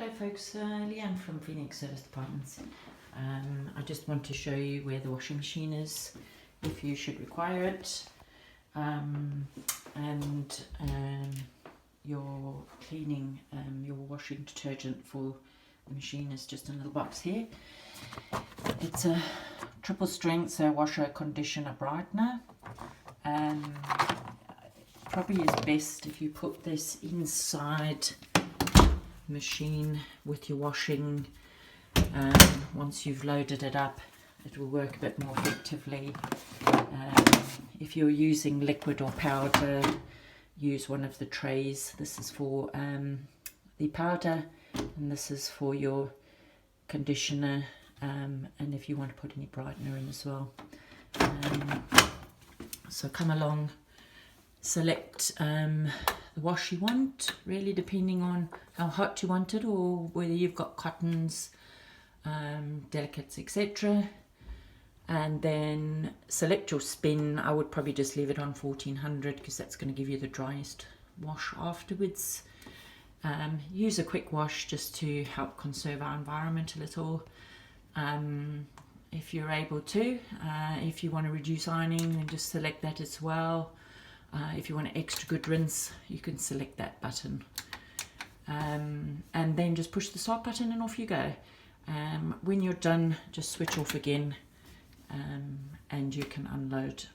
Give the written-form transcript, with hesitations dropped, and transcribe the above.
Hello folks, Leanne from Phoenix Service Departments. I just want to show you where the washing machine is if you should require it, and your cleaning, your washing detergent for the machine is just in a little box here. It's a triple strength, so washer, conditioner, brightener. Probably is best if you put this inside machine with your washing. Once you've loaded it up, it will work a bit more effectively. If you're using liquid or powder, use one of the trays. This is for the powder, and this is for your conditioner, and if you want to put any brightener in as well. So come along, select the wash you want, really depending on how hot you want it or whether you've got cottons, delicates, etc. And then select your spin. I would probably just leave it on 1400 because that's going to give you the driest wash afterwards. Use a quick wash just to help conserve our environment a little. If you're able to, if you want to reduce ironing, then just select that as well. If you want an extra good rinse, you can select that button, and then just push the start button and off you go. When you're done, just switch off again, and you can unload